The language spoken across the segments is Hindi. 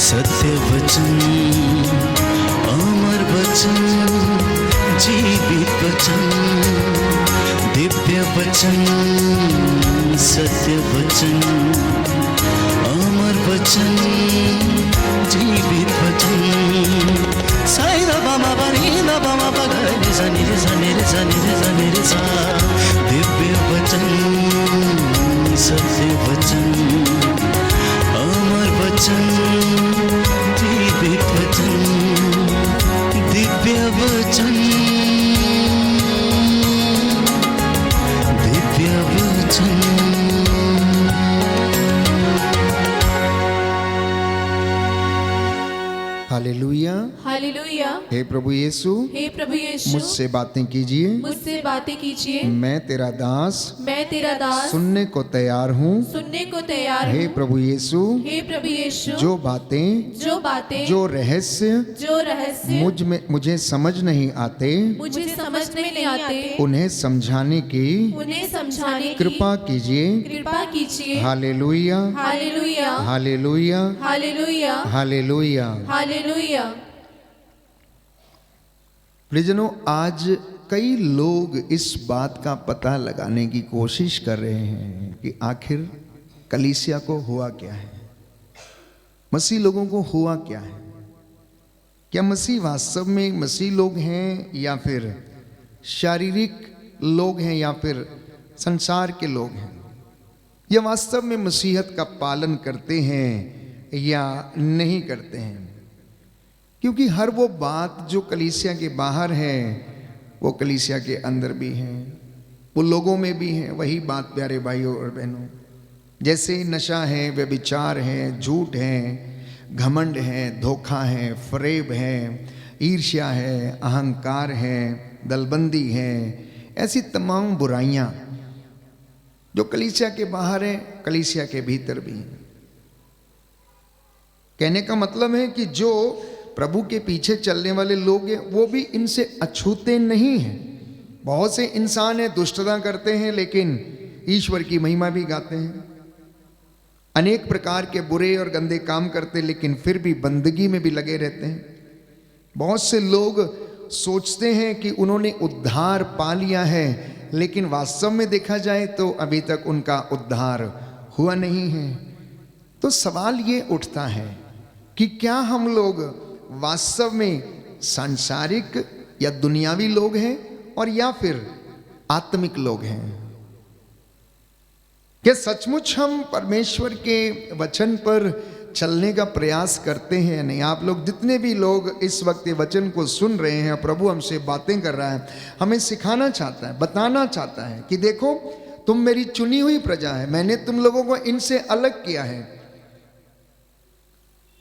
सत्य वचन, अमर वचन, जीवित वचन, दिव्य वचन, सत्य वचन, अमर वचन, जीवित वचन। साई दा बाबा बनी दा बाबा बगरे रे सनी रे सनी रे सनी रे सनी रे सा। दिव्य वचन, सत्य वचन, अमर वचन, जीवित वचन, दिव्य वचन, दिव्य वचन। Hallelujah, hallelujah. हे प्रभु यीशु, हे प्रभु यीशु, मुझसे बातें कीजिए, मुझसे बातें कीजिए। मैं तेरा दास मैं तेरा दास सुनने को तैयार हूँ। सुनने को तैयार हे हूँ। प्रभु यीशु, हे प्रभु यीशु, जो बातें, जो रहस्य रहस्य मुझे समझ नहीं आते, मुझे समझ में नहीं आते, उन्हें समझाने की कृपा कीजिए। कृपा कीजिए। Hallelujah, hallelujah, hallelujah, hallelujah, hallelujah. Hallelujah. प्रियजनों, आज कई लोग इस बात का पता लगाने की कोशिश कर रहे हैं कि आखिर कलीसिया को हुआ क्या है, मसीह लोगों को हुआ क्या है। क्या मसीह वास्तव में मसीह लोग हैं, या फिर शारीरिक लोग हैं, या फिर संसार के लोग हैं, या वास्तव में मसीहत का पालन करते हैं या नहीं करते हैं। क्योंकि हर वो बात जो कलीसिया के बाहर है वो कलीसिया के अंदर भी है, वो लोगों में भी है। वही बात प्यारे भाइयों और बहनों, जैसे नशा है, व्यभिचार है, झूठ है, घमंड है, धोखा है, फरेब है, ईर्ष्या है, अहंकार है, दलबंदी है, ऐसी तमाम बुराइयां जो कलीसिया के बाहर है, कलीसिया के भीतर भी हैं। कहने का मतलब है कि जो प्रभु के पीछे चलने वाले लोग हैं वो भी इनसे अछूते नहीं हैं। बहुत से इंसान हैं, दुष्टता करते हैं, लेकिन ईश्वर की महिमा भी गाते हैं। अनेक प्रकार के बुरे और गंदे काम करते, लेकिन फिर भी बंदगी में भी लगे रहते हैं। बहुत से लोग सोचते हैं कि उन्होंने उद्धार पा लिया है, लेकिन वास्तव में देखा जाए तो अभी तक उनका उद्धार हुआ नहीं है। तो सवाल ये उठता है कि क्या हम लोग वास्तव में सांसारिक या दुनियावी लोग हैं, और या फिर आत्मिक लोग हैं। क्या सचमुच हम परमेश्वर के वचन पर चलने का प्रयास करते हैं या नहीं। आप लोग जितने भी लोग इस वक्त ये वचन को सुन रहे हैं, प्रभु हमसे बातें कर रहा है, हमें सिखाना चाहता है, बताना चाहता है कि देखो तुम मेरी चुनी हुई प्रजा है, मैंने तुम लोगों को इनसे अलग किया है।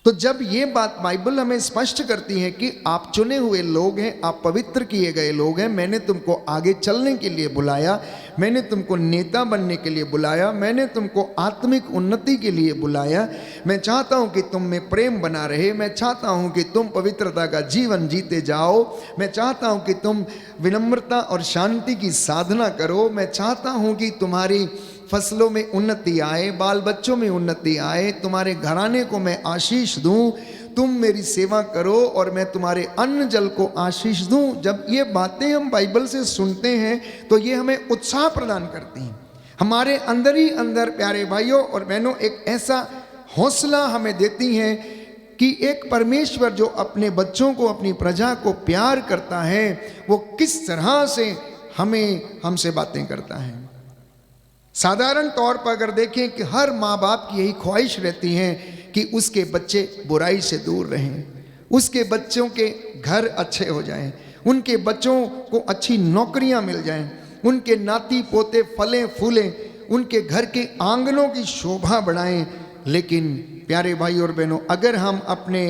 तो जब ये बात बाइबल हमें स्पष्ट करती है कि आप चुने हुए लोग हैं, आप पवित्र किए गए लोग हैं, मैंने तुमको आगे चलने के लिए बुलाया, मैंने तुमको नेता बनने के लिए बुलाया, मैंने तुमको आत्मिक उन्नति के लिए बुलाया। मैं चाहता हूं कि तुम में प्रेम बना रहे, मैं चाहता हूं कि तुम पवित्रता का जीवन जीते जाओ, मैं चाहता हूं कि तुम विनम्रता और शांति की साधना करो, मैं चाहता हूं कि तुम्हारी फसलों में उन्नति आए, बाल बच्चों में उन्नति आए, तुम्हारे घराने को मैं आशीष दूं, तुम मेरी सेवा करो और मैं तुम्हारे अन्न जल को आशीष दूं। जब ये बातें हम बाइबल से सुनते हैं तो ये हमें उत्साह प्रदान करती हैं। हमारे अंदर ही अंदर प्यारे भाइयों और बहनों एक ऐसा हौसला हमें देती हैं कि एक परमेश्वर जो अपने बच्चों को, अपनी प्रजा को प्यार करता है, वो किस तरह से हमसे बातें करता है। साधारण तौर पर अगर देखें कि हर माँ बाप की यही ख्वाहिश रहती है कि उसके बच्चे बुराई से दूर रहें, उसके बच्चों के घर अच्छे हो जाएं, उनके बच्चों को अच्छी नौकरियां मिल जाएं, उनके नाती पोते फलें फूलें, उनके घर के आंगनों की शोभा बढ़ाएं। लेकिन प्यारे भाई और बहनों, अगर हम अपने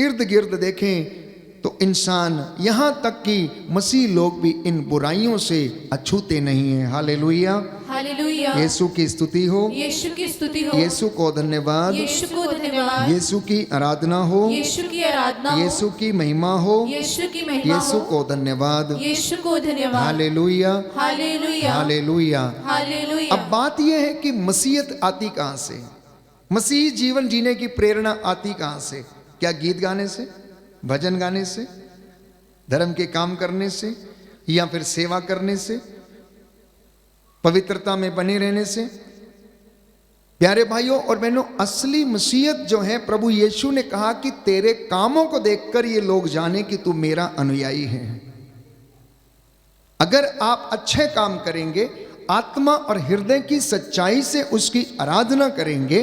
इर्द गिर्द देखें तो इंसान, यहाँ तक कि मसीह लोग भी इन बुराइयों से अछूते नहीं हैं। Hallelujah, hallelujah. यीशु की स्तुति हो, यीशु की स्तुति हो, यीशु को धन्यवाद, यीशु को धन्यवाद, यीशु की आराधना हो, यीशु की आराधना हो, यीशु की महिमा हो, यीशु की महिमा यीशु हो, को धन्यवाद, यीशु को धन्यवाद। Hallelujah, hallelujah, hallelujah. हालेलुया। अब बात यह है कि मसीहत आती कहाँ से। मसीही जीवन जीने की प्रेरणा आती कहां से? क्या गीत गाने से, भजन गाने से, धर्म के काम करने से, या फिर सेवा करने से, पवित्रता में बने रहने से? प्यारे भाइयों और बहनों, असली मसीहत जो है, प्रभु यीशु ने कहा कि तेरे कामों को देखकर ये लोग जाने कि तू मेरा अनुयायी है। अगर आप अच्छे काम करेंगे, आत्मा और हृदय की सच्चाई से उसकी आराधना करेंगे,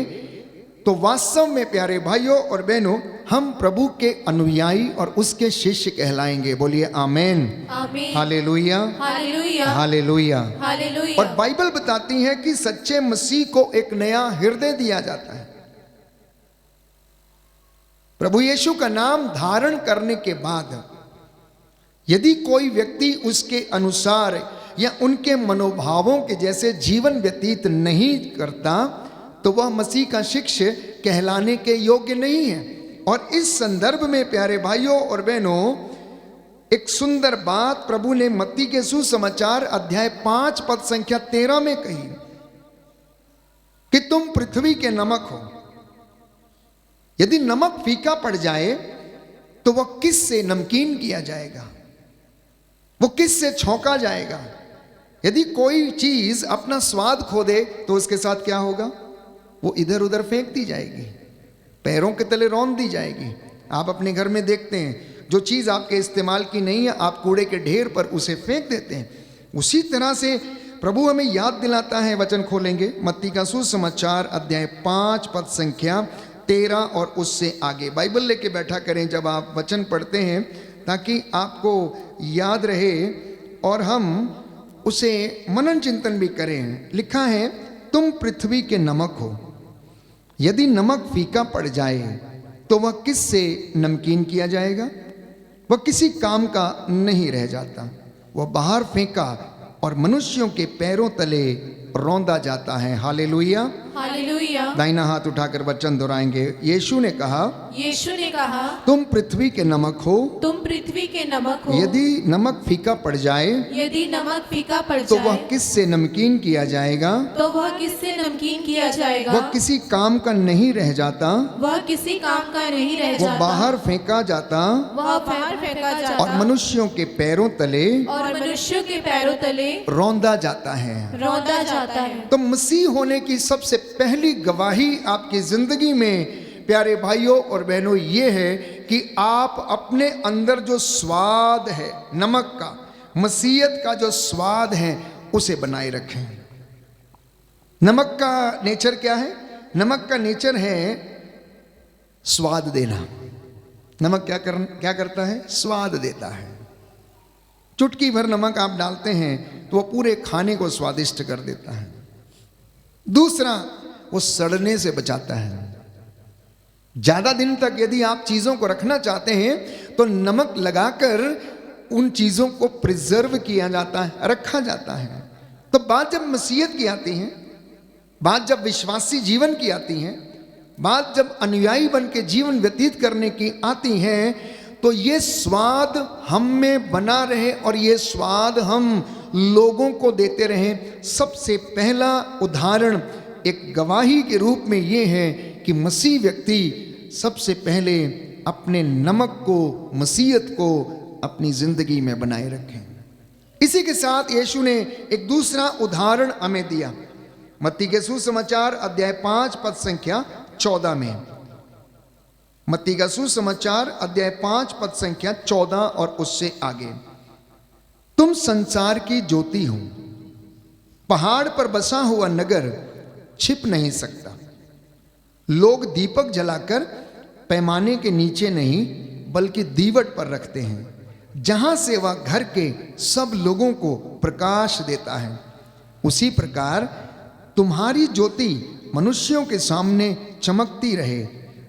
तो वास्तव में प्यारे भाइयों और बहनों, हम प्रभु के अनुयायी और उसके शिष्य कहलाएंगे। बोलिए आमेन, आमीन, हालेलुया, हालेलुया, हालेलुया। हालेलुया। और बाइबल बताती है कि सच्चे मसीह को एक नया हृदय दिया जाता है। प्रभु यीशु का नाम धारण करने के बाद यदि कोई व्यक्ति उसके अनुसार या उनके मनोभावों के जैसे जीवन व्यतीत नहीं करता, तो वह मसीह का शिष्य कहलाने के योग्य नहीं है। और इस संदर्भ में प्यारे भाइयों और बहनों, एक सुंदर बात प्रभु ने मत्ती के सुसमाचार अध्याय 5 पद संख्या 13 में कही कि तुम पृथ्वी के नमक हो। यदि नमक फीका पड़ जाए तो वह किस से नमकीन किया जाएगा, वो किस से छौंका जाएगा? यदि कोई चीज अपना स्वाद खो दे तो उसके साथ क्या होगा? वो इधर उधर फेंक दी जाएगी, पैरों के तले रौंद दी जाएगी। आप अपने घर में देखते हैं, जो चीज आपके इस्तेमाल की नहीं है, आप कूड़े के ढेर पर उसे फेंक देते हैं। उसी तरह से प्रभु हमें याद दिलाता है, वचन खोलेंगे मत्ती का सुसमाचार अध्याय 5 पद संख्या 13 और उससे आगे। बाइबल लेके बैठा करें जब आप वचन पढ़ते हैं, ताकि आपको याद रहे और हम उसे मनन चिंतन भी करें। लिखा है, तुम पृथ्वी के नमक हो। यदि नमक फीका पड़ जाए तो वह किस से नमकीन किया जाएगा? वह किसी काम का नहीं रह जाता, वह बाहर फेंका और मनुष्यों के पैरों तले रौंदा जाता है। Hallelujah, hallelujah. दाहिना हाथ उठाकर वचन दोहराएंगे। यीशु ने कहा, यीशु ने कहा, तुम पृथ्वी के नमक हो। तुम पृथ्वी के नमक हो। यदि नमक फीका पड़ जाए, यदि नमक फीका पड़ तो जाए, वह किस से नमकीन किया जाएगा? तो वह किससे नमकीन किया जाएगा? वह किसी काम का नहीं रह जाता, वह किसी काम का नहीं रह वह जाता, बाहर फेंका जाता वह बाहर फेंका जाता, और मनुष्यों के पैरों तले और मनुष्यों के पैरों तले रौंदा जाता है। रौंदा जाता है। तो मसीह होने की सबसे पहली गवाही आपकी जिंदगी में प्यारे भाइयों और बहनों ये है कि आप अपने अंदर जो स्वाद है नमक का, मसीहत का जो स्वाद है, उसे बनाए रखें। नमक का नेचर क्या है? नमक का नेचर है स्वाद देना। नमक क्या करता है? स्वाद देता है। चुटकी भर नमक आप डालते हैं तो वह पूरे खाने को स्वादिष्ट कर देता है। दूसरा, वो सड़ने से बचाता है। ज्यादा दिन तक यदि आप चीजों को रखना चाहते हैं तो नमक लगाकर उन चीजों को प्रिजर्व किया जाता है, रखा जाता है। तो बात जब मसीहत की आती है, बात जब विश्वासी जीवन की आती है, बात जब अनुयायी बन के जीवन व्यतीत करने की आती है, तो ये स्वाद हम में बना रहे और ये स्वाद हम लोगों को देते रहें। सबसे पहला उदाहरण एक गवाही के रूप में ये है कि मसीह व्यक्ति सबसे पहले अपने नमक को, मसीहत को अपनी जिंदगी में बनाए रखें। इसी के साथ यीशु ने एक दूसरा उदाहरण हमें दिया। मत्ती के सुसमाचार अध्याय 5 पद संख्या 14 में। मत्ती का सुसमाचार अध्याय 5 पद संख्या 14 और उससे आगे। तुम संसार की ज्योति हो। पहाड़ पर बसा हुआ नगर छिप नहीं सकता। लोग दीपक जलाकर पैमाने के नीचे नहीं बल्कि दीवट पर रखते हैं, जहां से वह घर के सब लोगों को प्रकाश देता है। उसी प्रकार तुम्हारी ज्योति मनुष्यों के सामने चमकती रहे,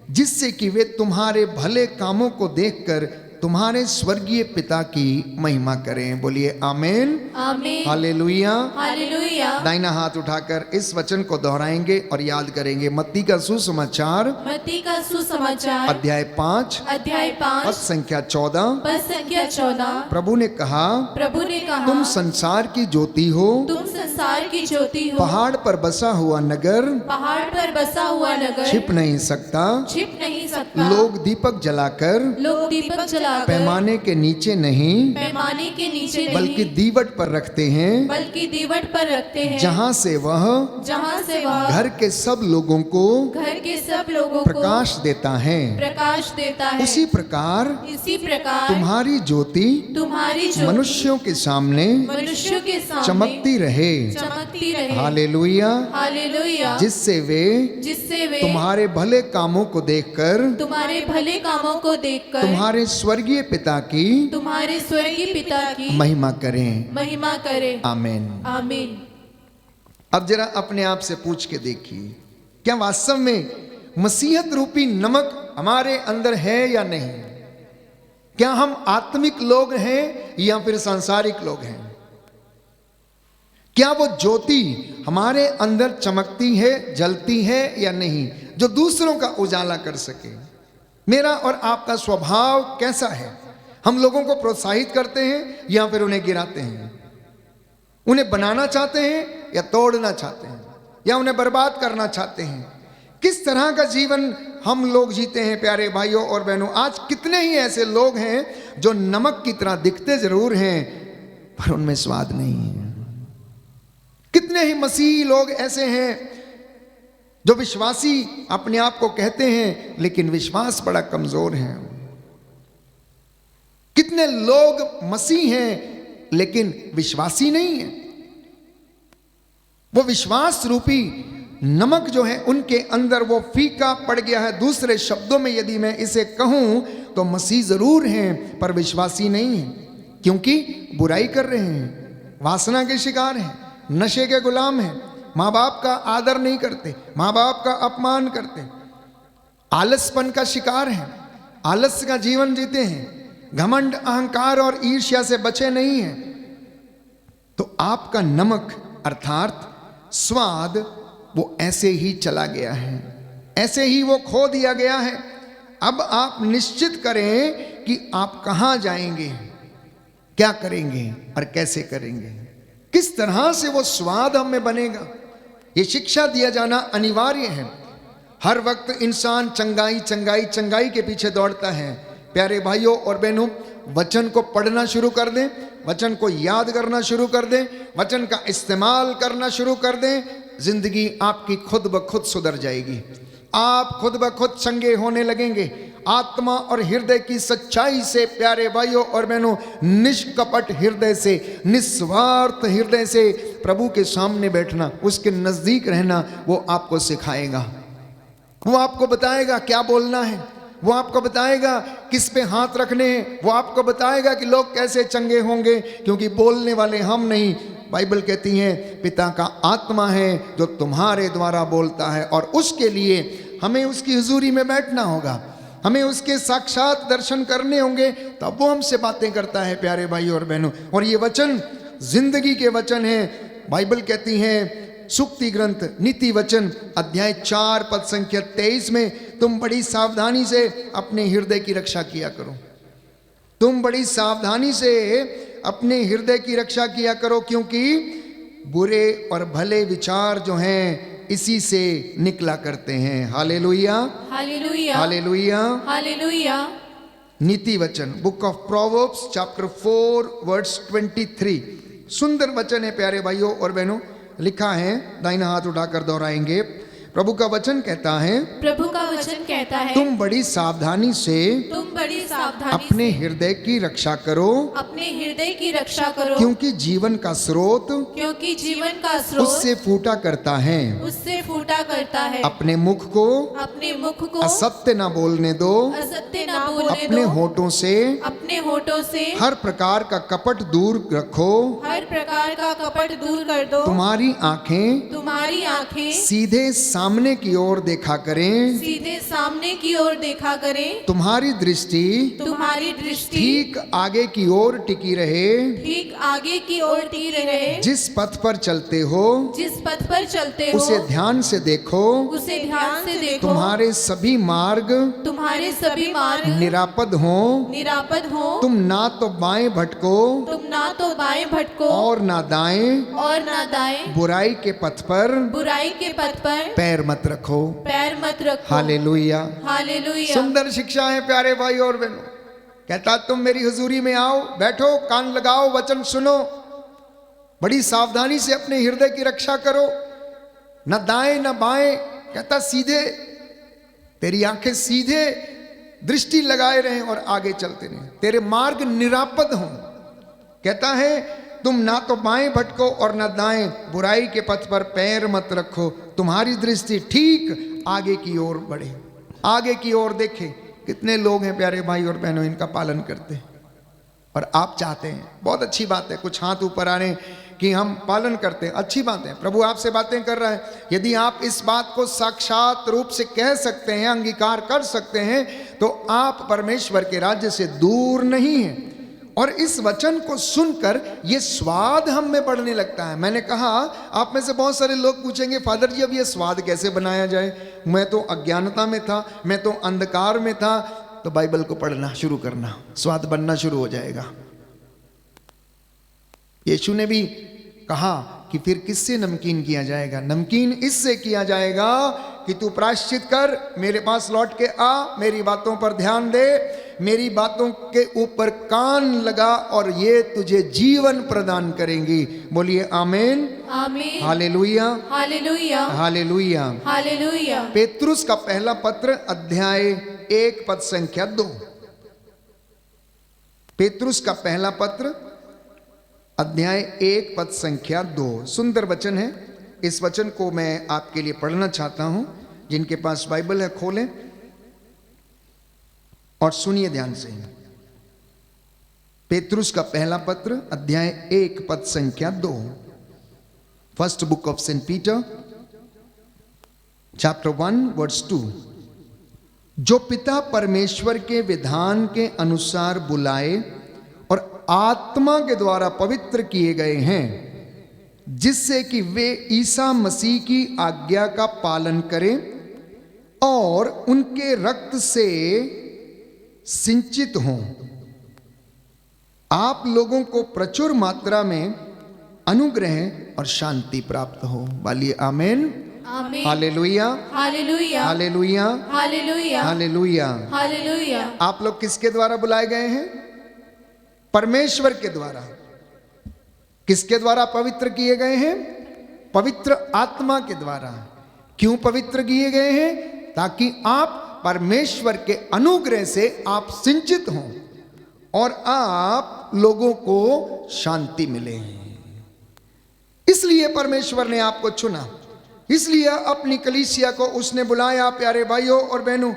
जिससे कि वे तुम्हारे भले कामों को देखकर तुम्हारे स्वर्गीय पिता की महिमा करें। बोलिए आमीन, आमीन, हालेलुया। हालेलुया। दाहिना हाथ उठाकर इस वचन को दोहराएंगे और याद करेंगे। मत्ती का सुसमाचार मत्ती का सुसमाचार अध्याय 5 अध्याय पद 5 संख्या 14। पद संख्या 14। प्रभु ने कहा, प्रभु ने कहा, तुम संसार की ज्योति हो। तुम संसार की ज्योति हो। पहाड़ पर बसा हुआ नगर पहाड़ पर बसा हुआ नगर छिप नहीं सकता। छिप नहीं सकता। लोग दीपक जलाकर लोग दीपक जलाकर पैमाने के नीचे नहीं पैमाने के नीचे नहीं बल्कि दीवट पर रखते हैं, बल्कि दीवट पर रखते हैं, जहाँ से वह घर के सब लोगों को घर के सब लोगों प्रकाश देता है। को प्रकाश देता है। उसी प्रकार तुम्हारी ज्योति तुम्हारी मनुष्यों के सामने मनुष्यों के सामने चमकती रहे। हालेलुया। हालेलुया। जिससे वे तुम्हारे भले कामों को देखकर तुम्हारे स्वर्गीय पिता की महिमा करें। आमीन, आमीन। अब जरा अपने आप से पूछ के देखिए, क्या वास्तव में मसीहत रूपी नमक हमारे अंदर है या नहीं? क्या हम आत्मिक लोग हैं या फिर सांसारिक लोग हैं? क्या वो ज्योति हमारे अंदर चमकती है, जलती है या नहीं, जो दूसरों का उजाला कर सके? मेरा और आपका स्वभाव कैसा है? हम लोगों को प्रोत्साहित करते हैं या फिर उन्हें गिराते हैं? उन्हें बनाना चाहते हैं या तोड़ना चाहते हैं, या उन्हें बर्बाद करना चाहते हैं? किस तरह का जीवन हम लोग जीते हैं प्यारे भाइयों और बहनों? आज कितने ही ऐसे लोग हैं जो नमक की तरह दिखते जरूर हैं पर उनमें स्वाद नहीं है। कितने ही मसीही लोग ऐसे हैं जो विश्वासी अपने आप को कहते हैं लेकिन विश्वास बड़ा कमजोर है। कितने लोग मसीह हैं लेकिन विश्वासी नहीं है। वो विश्वास रूपी नमक जो है उनके अंदर वो फीका पड़ गया है। दूसरे शब्दों में यदि मैं इसे कहूं तो मसीह जरूर हैं पर विश्वासी नहीं है, क्योंकि बुराई कर रहे हैं, वासना के शिकार हैं, नशे के गुलाम हैं, माँ बाप का आदर नहीं करते, माँ बाप का अपमान करते, आलसपन का शिकार हैं, आलस्य का जीवन जीते हैं, घमंड, अहंकार और ईर्ष्या से बचे नहीं हैं। तो आपका नमक अर्थात स्वाद वो ऐसे ही चला गया है, ऐसे ही वो खो दिया गया है। अब आप निश्चित करें कि आप कहां जाएंगे, क्या करेंगे और कैसे करेंगे, किस तरह से वो स्वाद हम में बनेगा। ये शिक्षा दिया जाना अनिवार्य है। हर वक्त इंसान चंगाई चंगाई चंगाई के पीछे दौड़ता है। प्यारे भाइयों और बहनों, वचन को पढ़ना शुरू कर दें, वचन को याद करना शुरू कर दें, वचन का इस्तेमाल करना शुरू कर दें, जिंदगी आपकी खुद ब खुद सुधर जाएगी। आप खुद ब खुद चंगे होने लगेंगे। आत्मा और हृदय की सच्चाई से प्यारे भाइयों और बहनों, निष्कपट हृदय से, निस्वार्थ हृदय से प्रभु के सामने बैठना, उसके नजदीक रहना वो आपको सिखाएगा। वो आपको बताएगा क्या बोलना है, वो आपको बताएगा किस पे हाथ रखने हैं, वो आपको बताएगा कि लोग कैसे चंगे होंगे, क्योंकि बोलने वाले हम नहीं, बाइबल कहती है पिता का आत्मा है जो तुम्हारे द्वारा बोलता है। और उसके लिए हमें उसकी हुजूरी में बैठना होगा, हमें उसके साक्षात दर्शन करने होंगे, तब वो हमसे बातें करता है प्यारे भाइयों और बहनों। और ये वचन जिंदगी के वचन है। बाइबल कहती है सुक्ति ग्रंथ नीति वचन अध्याय 4 पद संख्या 23 में, तुम बड़ी सावधानी से अपने हृदय की रक्षा किया करो। तुम बड़ी सावधानी से अपने हृदय की रक्षा किया करो, क्योंकि बुरे और भले विचार जो हैं इसी से निकला करते हैं। Hallelujah, hallelujah, hallelujah, hallelujah. नीति वचन book of proverbs chapter 4 verse 23। सुंदर वचन है प्यारे भाइयों और बहनों। लिखा है, दाहिना हाथ उठाकर दोहराएंगे। प्रभु का वचन कहता है, प्रभु का वचन कहता है, तुम बड़ी सावधानी से अपने हृदय की रक्षा करो, अपने हृदय की रक्षा करो, क्योंकि जीवन का स्रोत उससे फूटा करता है, उससे फूटा करता है। अपने मुख को असत्य न बोलने दो, अपने होठों से हर प्रकार का कपट दूर रखो, हर प्रकार का कपट दूर कर दो। तुम्हारी आंखें तुम्हारी आंखें सीधे सामने की ओर देखा करें, सीधे सामने की ओर देखा करें, तुम्हारी दृष्टि तुम्हारी दृष्टि ठीक आगे की ओर टिकी रहे, ठीक आगे की ओर टिकी रहे, जिस पथ पर चलते हो जिस पथ पर चलते हो उसे ध्यान से देखो, उसे ध्यान से देखो, तुम्हारे सभी मार्ग तुम्हारे सभी मार्ग निरापद हो, निरापद हो, तुम ना तो बाएं भटको तुम ना तो बाएं भटको और ना दाएं, और ना दाएं, बुराई के पथ पर बुराई के पथ पर पैर मत रखो। पैर मत रखो। हालेलुया। हालेलुया। सुंदर शिक्षा है प्यारे भाई और बहनों। कहता तुम मेरी हुजूरी में आओ, बैठो, कान लगाओ, वचन सुनो, बड़ी सावधानी से अपने हृदय की रक्षा करो, न दाएं न बाएं। कहता सीधे, तेरी आंखें सीधे दृष्टि लगाए रहें और आगे चलते रहें, तेरे मार्ग निरापद हों। कहता है तुम ना तो बाएं भटको और ना दाएं, बुराई के पथ पर पैर मत रखो, तुम्हारी दृष्टि ठीक आगे की ओर बढ़े, आगे की ओर देखें। कितने लोग हैं प्यारे भाई और बहनों इनका पालन करते हैं और आप चाहते हैं, बहुत अच्छी बात है, कुछ हाथ ऊपर आ रहे हैं कि हम पालन करते हैं, अच्छी बात है, प्रभु आपसे बातें कर रहा है। यदि आप इस बात को साक्षात रूप से कह सकते हैं, अंगीकार कर सकते हैं, तो आप परमेश्वर के राज्य से दूर नहीं हैं। और इस वचन को सुनकर ये स्वाद हम में बढ़ने लगता है। मैंने कहा आप में से बहुत सारे लोग पूछेंगे फादर जी अब ये स्वाद कैसे बनाया जाए, मैं तो अज्ञानता में था, मैं तो अंधकार में था। तो बाइबल को पढ़ना शुरू करना, स्वाद बनना शुरू हो जाएगा। यीशु ने भी कहा कि फिर किससे नमकीन किया जाएगा, नमकीन इससे किया जाएगा कि तू प्रायश्चित कर, मेरे पास लौट के आ, मेरी बातों पर ध्यान दे, मेरी बातों के ऊपर कान लगा और ये तुझे जीवन प्रदान करेंगी। बोलिए आमीन, आमीन, hallelujah, hallelujah, hallelujah, hallelujah. Petrus का पहला पत्र अध्याय 1 पद संख्या 2। पेतरुस का पहला पत्र अध्याय 1 पद संख्या 2। सुंदर वचन है, इस वचन को मैं आपके लिए पढ़ना चाहता हूं। जिनके पास बाइबल है खोलें और सुनिए ध्यान से। पेतरुस का पहला पत्र अध्याय 1 पद संख्या 2। First book of saint Peter chapter 1 verse 2। जो पिता परमेश्वर के विधान के अनुसार बुलाए और आत्मा के द्वारा पवित्र किए गए हैं, जिससे कि वे ईसा मसीह की आज्ञा का पालन करें और उनके रक्त से सिंचित हों, आप लोगों को प्रचुर मात्रा में अनुग्रह और शांति प्राप्त हो। बोलिए आमीन, आमीन, hallelujah, hallelujah, hallelujah, hallelujah, hallelujah. Hallelujah. आप लोग किसके द्वारा बुलाए गए हैं? परमेश्वर के द्वारा। किसके द्वारा पवित्र किए गए हैं? पवित्र आत्मा के द्वारा। क्यों पवित्र किए गए हैं? ताकि आप परमेश्वर के अनुग्रह से आप सिंचित हों और आप लोगों को शांति मिले। इसलिए परमेश्वर ने आपको चुना, इसलिए अपनी कलीसिया को उसने बुलाया। प्यारे भाइयों और बहनों,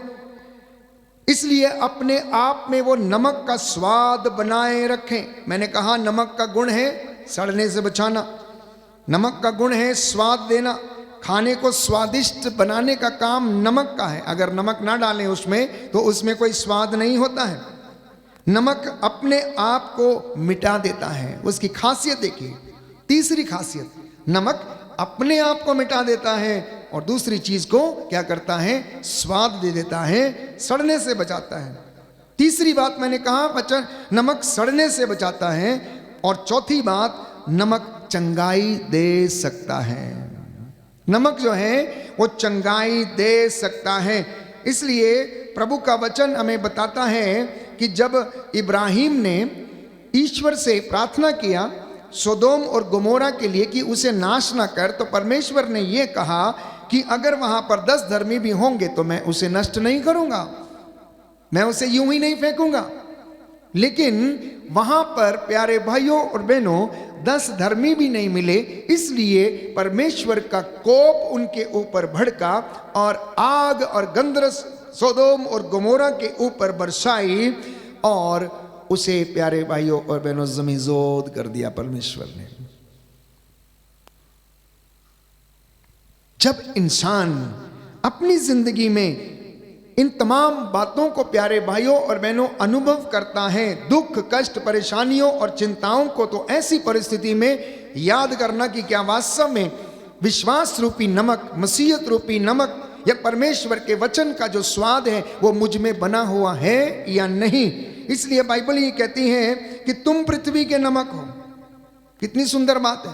इसलिए अपने आप में वो नमक का स्वाद बनाए रखें। मैंने कहा नमक का गुण है सड़ने से बचाना, नमक का गुण है स्वाद देना। खाने को स्वादिष्ट बनाने का काम नमक का है। अगर नमक ना डालें उसमें तो उसमें कोई स्वाद नहीं होता है। नमक अपने आप को मिटा देता है, उसकी खासियत देखिए। तीसरी खासियत, नमक अपने आप को मिटा देता है और दूसरी चीज को क्या करता है? स्वाद दे देता है, सड़ने से बचाता है। तीसरी बात मैंने कहा वचन नमक सड़ने से बचाता है। और चौथी बात, नमक चंगाई दे सकता है। नमक जो है वो चंगाई दे सकता है। इसलिए प्रभु का वचन हमें बताता है कि जब इब्राहिम ने ईश्वर से प्रार्थना किया सोदोम और गोमोरा के लिए कि उसे नाश ना कर, तो परमेश्वर ने यह कहा कि अगर वहां पर 10 धर्मी भी होंगे तो मैं उसे नष्ट नहीं करूंगा, मैं उसे यूं ही नहीं फेंकूंगा। लेकिन वहां पर प्यारे भाइयों और बहनों 10 धर्मी भी नहीं मिले, इसलिए परमेश्वर का कोप उनके ऊपर भड़का और आग और गंधरस सोदोम और गोमोरा के ऊपर बरसाई और उसे प्यारे भाइयों और बहनों जमीजोद कर दिया परमेश्वर ने। जब इंसान अपनी जिंदगी में इन तमाम बातों को प्यारे भाइयों और बहनों अनुभव करता है, दुख कष्ट परेशानियों और चिंताओं को, तो ऐसी परिस्थिति में याद करना कि क्या वास्तव में विश्वास रूपी नमक, मसीहत रूपी नमक या परमेश्वर के वचन का जो स्वाद है वो मुझ में बना हुआ है या नहीं। इसलिए बाइबल ये कहती है कि तुम पृथ्वी के नमक हो। कितनी सुंदर बात है,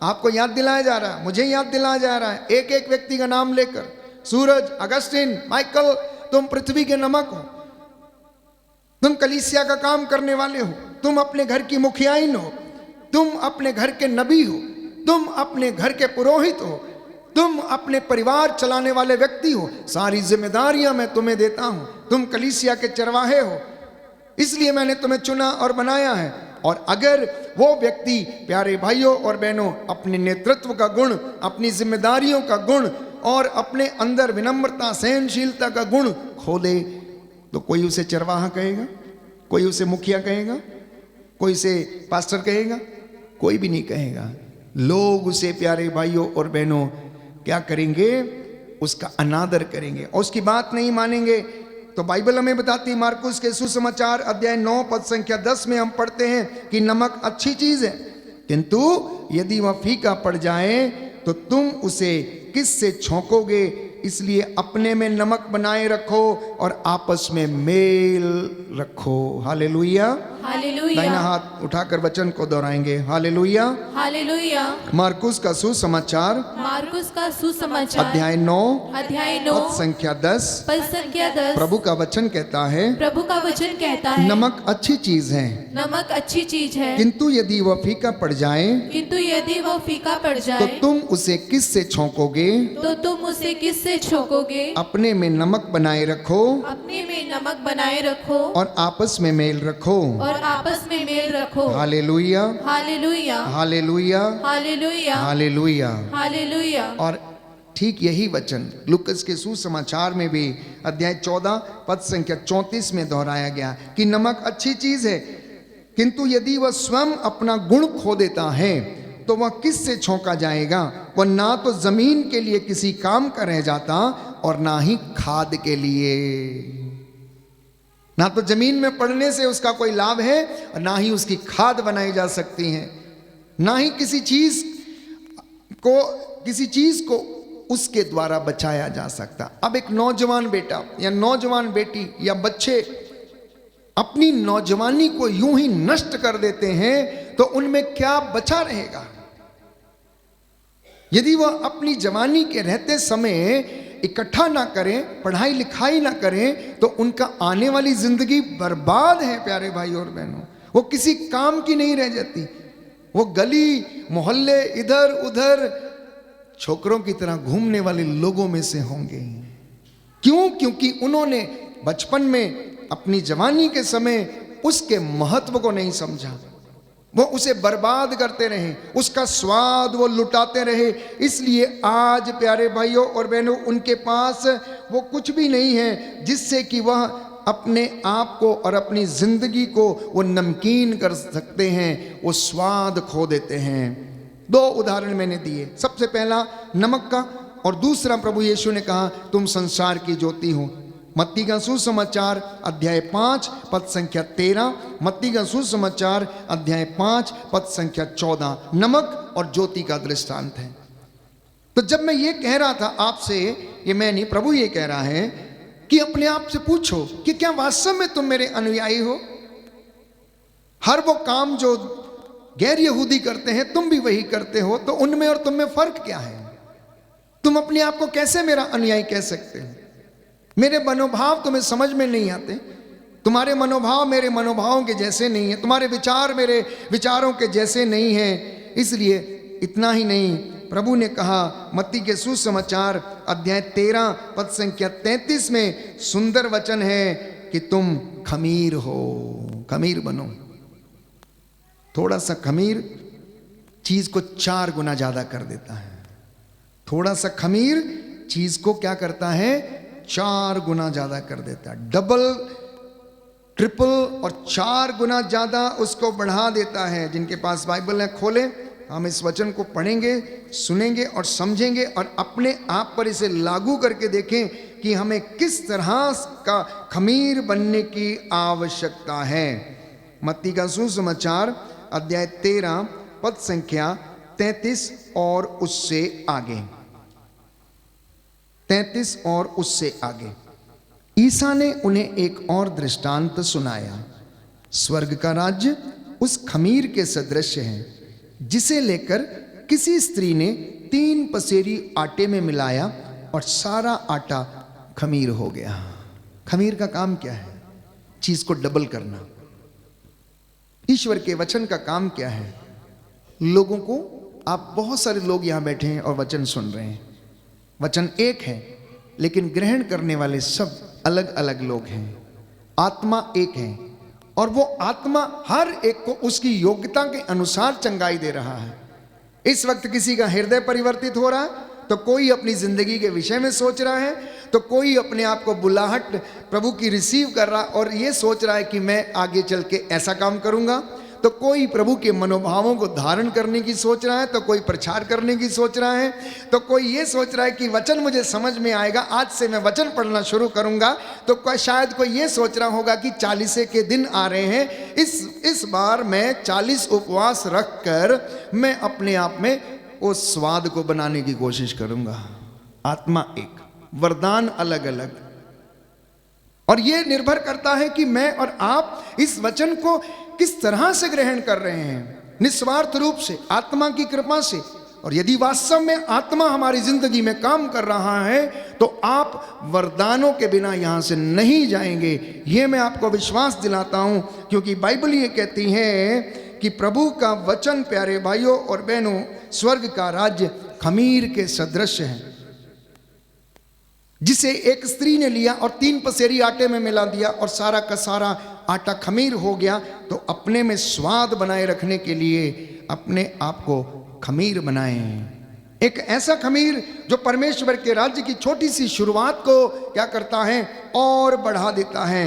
आपको याद दिलाया जा रहा है, मुझे याद दिलाया जा रहा है, एक एक व्यक्ति का नाम लेकर, सूरज, अगस्टिन, माइकल, तुम पृथ्वी के नमक हो। तुम कलीसिया का काम करने वाले हो, तुम अपने घर की मुखियाइन हो, तुम अपने घर के नबी हो, तुम अपने घर के पुरोहित हो, तुम अपने परिवार चलाने वाले व्यक्ति हो। सारी जिम्मेदारियां मैं तुम्हें देता हूं। तुम कलीसिया के चरवाहे हो, इसलिए मैंने तुम्हें चुना और बनाया है। और अगर वो व्यक्ति प्यारे भाइयों और बहनों अपने नेतृत्व का गुण, अपनी जिम्मेदारियों का गुण और अपने अंदर विनम्रता, सहनशीलता का गुण खो दे, तो कोई उसे चरवाहा कहेगा, कोई उसे मुखिया कहेगा, कोई उसे पास्टर कहेगा, कोई भी नहीं कहेगा। लोग उसे प्यारे भाइयों और बहनों क्या करेंगे, उसका अनादर करेंगे और उसकी बात नहीं मानेंगे। तो बाइबल हमें बताती, मार्कुस के सुसमाचार अध्याय 9 पद संख्या 10 में हम पढ़ते हैं कि नमक अच्छी चीज है, किंतु यदि वह फीका पड़ जाए तो तुम उसे किससे छौंकोगे। इसलिए अपने में नमक बनाए रखो और आपस में मेल रखो। हालेलुया, हालेलुया, दाहिना हाथ उठाकर वचन को दोहराएंगे। Hallelujah, hallelujah. मार्कुस का सुसमाचार मार्कुस का सुसमाचार अध्याय 9 पद संख्या 10 प्रभु का वचन कहता है, प्रभु का वचन कहता है, नमक अच्छी चीज है, नमक अच्छी चीज है, किंतु यदि वह फीका पड़ जाए किंतु यदि वो फीका पड़ तो जाए तुम उसे किससे छौंकोगे। तो तुम उसे किससे छोकोगे। अपने में नमक बनाए रखो अपने में नमक बनाए रखो और आपस में मेल रखो। और आपस में मेल रखो। Hallelujah, hallelujah, hallelujah, hallelujah, hallelujah. Hallelujah. और ठीक यही वचन लूकस के सुसमाचार में भी अध्याय 14 पद संख्या 34 में दोहराया गया कि नमक अच्छी चीज है, किंतु यदि वह स्वयं अपना गुण खो देता है तो वह किससे छौंका जाएगा। वह ना तो जमीन के लिए किसी काम का रह जाता और ना ही खाद के लिए। ना तो जमीन में पड़ने से उसका कोई लाभ है और ना ही उसकी खाद बनाई जा सकती है, ना ही किसी चीज को उसके द्वारा बचाया जा सकता। अब एक नौजवान बेटा या नौजवान बेटी या बच्चे अपनी नौजवानी को यूं ही नष्ट कर देते हैं तो उनमें क्या बचा रहेगा। यदि वह अपनी जवानी के रहते समय इकट्ठा ना करें, पढ़ाई लिखाई ना करें, तो उनका आने वाली जिंदगी बर्बाद है प्यारे भाई और बहनों। वो किसी काम की नहीं रह जाती। वो गली मोहल्ले इधर उधर छोकरों की तरह घूमने वाले लोगों में से होंगे। क्यों? क्योंकि उन्होंने बचपन में अपनी जवानी के समय उसके महत्व को नहीं समझा। वो उसे बर्बाद करते रहे, उसका स्वाद वो लुटाते रहे। इसलिए आज प्यारे भाइयों और बहनों उनके पास वो कुछ भी नहीं है जिससे कि वह अपने आप को और अपनी जिंदगी को वो नमकीन कर सकते हैं। वो स्वाद खो देते हैं। दो उदाहरण मैंने दिए, सबसे पहला नमक का और दूसरा प्रभु यीशु ने कहा तुम संसार की ज्योति हो। मत्ती का सुसमाचार अध्याय 5 पद संख्या 13, मत्ती का सुसमाचार अध्याय 5 पद संख्या 14 नमक और ज्योति का दृष्टांत है। तो जब मैं ये कह रहा था आपसे, ये मैं नहीं, प्रभु ये कह रहा है कि अपने आप से पूछो कि क्या वास्तव में तुम मेरे अनुयायी हो। हर वो काम जो गैर यहूदी करते हैं तुम भी वही करते हो, तो उनमें और तुम में फर्क क्या है? तुम अपने आप को कैसे मेरा अनुयायी कह सकते हो? मेरे मनोभाव तुम्हें समझ में नहीं आते, तुम्हारे मनोभाव मेरे मनोभावों के जैसे नहीं है, तुम्हारे विचार मेरे विचारों के जैसे नहीं है। इसलिए इतना ही नहीं, प्रभु ने कहा मत्ती के सुसमाचार अध्याय 13 पद संख्या 33 में सुंदर वचन है कि तुम खमीर हो, खमीर बनो। थोड़ा सा खमीर चीज को 4 गुना ज्यादा कर देता है। थोड़ा सा खमीर चीज को क्या करता है? 4 गुना ज्यादा कर देता है। डबल ट्रिपल और 4 गुना ज्यादा उसको बढ़ा देता है। जिनके पास बाइबल है खोले हम इस वचन को पढ़ेंगे, सुनेंगे और समझेंगे और अपने आप पर इसे लागू करके देखें कि हमें किस तरह का खमीर बनने की आवश्यकता है। मत्ती का सुसमाचार अध्याय 13 पद संख्या 33 और उससे आगे। 33 और उससे आगे। ईसा ने उन्हें एक और दृष्टांत सुनाया। स्वर्ग का राज्य उस खमीर के सदृश है जिसे लेकर किसी स्त्री ने 3 पसेरी आटे में मिलाया और सारा आटा खमीर हो गया। खमीर का काम क्या है? चीज को डबल करना। ईश्वर के वचन का काम क्या है? लोगों को, आप बहुत सारे लोग यहां बैठे हैं और वचन सुन रहे हैं। वचन एक है लेकिन ग्रहण करने वाले सब अलग अलग लोग हैं। आत्मा एक है और वो आत्मा हर एक को उसकी योग्यता के अनुसार चंगाई दे रहा है। इस वक्त किसी का हृदय परिवर्तित हो रहा है तो कोई अपनी जिंदगी के विषय में सोच रहा है, तो कोई अपने आप को बुलाहट प्रभु की रिसीव कर रहा और ये सोच रहा है कि मैं आगे चल के ऐसा काम करूंगा, तो कोई प्रभु के मनोभावों को धारण करने की सोच रहा है, तो कोई प्रचार करने की सोच रहा है, तो कोई ये सोच रहा है कि वचन मुझे समझ में आएगा, आज से मैं वचन पढ़ना शुरू करूंगा। तो शायद कोई ये सोच रहा होगा कि 40 के दिन आ रहे हैं, इस बार मैं 40 उपवास रखकर मैं अपने आप में उस स्वाद को बनाने की कोशिश करूंगा। आत्मा एक, वरदान अलग अलग। और यह निर्भर करता है कि मैं और आप इस वचन को किस तरह से ग्रहण कर रहे हैं, निस्वार्थ रूप से, आत्मा की कृपा से। और यदि वास्तव में आत्मा हमारी जिंदगी में काम कर रहा है तो आप वरदानों के बिना यहां से नहीं जाएंगे, यह मैं आपको विश्वास दिलाता हूं। क्योंकि बाइबल ये कहती है कि प्रभु का वचन, प्यारे भाइयों और बहनों, स्वर्ग का राज्य खमीर के सदृश है जिसे एक स्त्री ने लिया और 3 पसेरी आटे में मिला दिया और सारा का सारा आटा खमीर हो गया। तो अपने में स्वाद बनाए रखने के लिए अपने आप को खमीर बनाएं। एक ऐसा खमीर जो परमेश्वर के राज्य की छोटी सी शुरुआत को क्या करता है और बढ़ा देता है।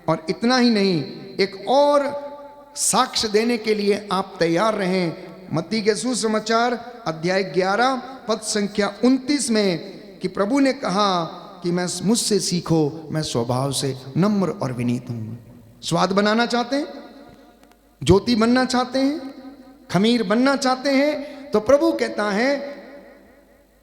और इतना ही नहीं, एक और साक्ष्य देने के लिए आप तैयार रहें। मत्ती के सुसमाचार अध्याय 11 पद संख्या 29 में कि प्रभु ने कहा कि मैं मुझसे सीखो, मैं स्वभाव से नम्र और विनीत हूं। स्वाद बनाना चाहते हैं, ज्योति बनना चाहते हैं, खमीर बनना चाहते हैं, तो प्रभु कहता है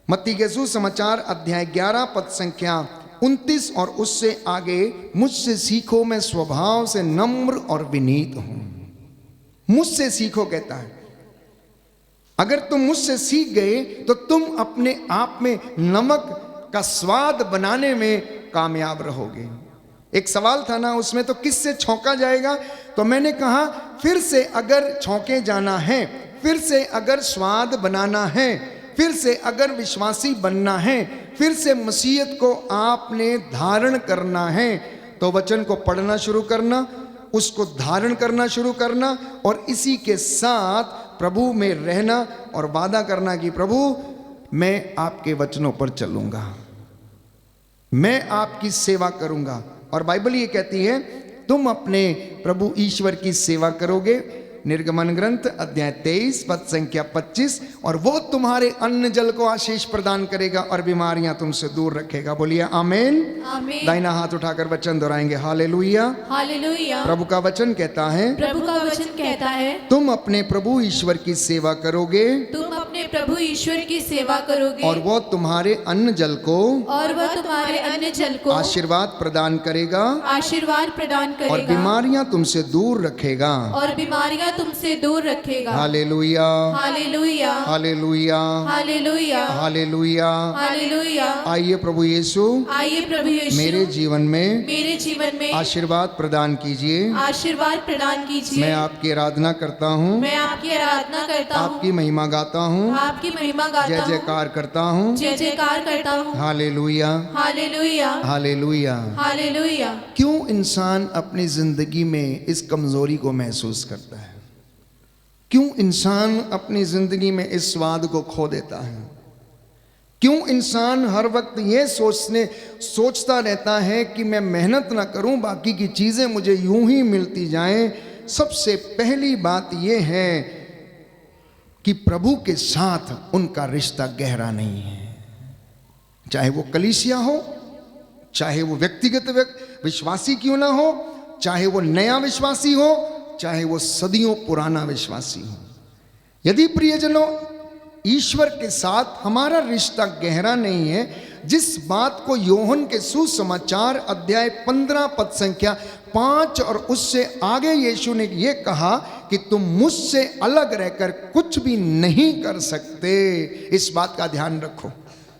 मत्ती के सुसमाचार अध्याय 11 पद संख्या 29 और उससे आगे, मुझसे सीखो, मैं स्वभाव से नम्र और विनीत हूं। मुझसे सीखो कहता है। अगर तुम मुझसे सीख गए तो तुम अपने आप में नमक का स्वाद बनाने में कामयाब रहोगे। एक सवाल था ना उसमें, तो किससे छौंका जाएगा? तो मैंने कहा फिर से अगर छौंके जाना है, फिर से अगर स्वाद बनाना है, फिर से अगर विश्वासी बनना है, फिर से मसीहत को आपने धारण करना है, तो वचन को पढ़ना शुरू करना, उसको धारण करना शुरू करना और इसी के साथ प्रभु में रहना और वादा करना कि प्रभु मैं आपके वचनों पर चलूंगा, मैं आपकी सेवा करूंगा। और बाइबल ये कहती है तुम अपने प्रभु ईश्वर की सेवा करोगे। निर्गमन ग्रंथ अध्याय 23 पद संख्या 25, और वो तुम्हारे अन्न जल को आशीष प्रदान करेगा और बीमारियां तुमसे दूर रखेगा। बोलिए आमीन। आमीन। दाहिना हाथ उठाकर वचन दोहराएंगे, हालेलुया। हालेलुया। प्रभु का वचन कहता है, प्रभु का वचन कहता है, तुम अपने प्रभु ईश्वर की सेवा करोगे, तुम अपने प्रभु ईश्वर की सेवा करोगे, और वो तुम्हारे अन्न जल को, और वह तुम्हारे अन्न जल को आशीर्वाद प्रदान करेगा, आशीर्वाद प्रदान और करेगा, बीमारियां तुमसे दूर रखेगा। और बीमारियां तुमसे दूर रखेगा। Hallelujah, hallelujah. Hallelujah, hallelujah. Hallelujah. Hallelujah. आइए प्रभु यीशु आइए प्रभु यीशु मेरे जीवन में आशीर्वाद प्रदान कीजिए। आशीर्वाद प्रदान कीजिए। मैं आपकी आराधना करता हूँ, मैं आपकी आराधना करता हूँ, आपकी महिमा गाता हूँ, आपकी महिमा गाता जय हूँ, जयकार करता हूँ। जय जयकार करता हूँ। Hallelujah, hallelujah. हालेलुया। हालेलुया। क्यों इंसान अपनी जिंदगी में इस कमजोरी को महसूस करता है? क्यों इंसान अपनी जिंदगी में इस स्वाद को खो देता है? क्यों इंसान हर वक्त ये सोचता रहता है कि मैं मेहनत ना करूं, बाकी की चीजें मुझे यूं ही मिलती जाएं? सबसे पहली बात यह है कि प्रभु के साथ उनका रिश्ता गहरा नहीं है। चाहे वो कलीसिया हो, चाहे वो व्यक्तिगत विश्वासी क्यों ना हो, चाहे वो नया विश्वासी हो, चाहे वो सदियों पुराना विश्वासी हो। यदि प्रियजनों ईश्वर के साथ हमारा रिश्ता गहरा नहीं है, जिस बात को योहन के सुसमाचार अध्याय 15 पद संख्या 5 और उससे आगे यीशु ने ये कहा कि तुम मुझसे अलग रहकर कुछ भी नहीं कर सकते, इस बात का ध्यान रखो।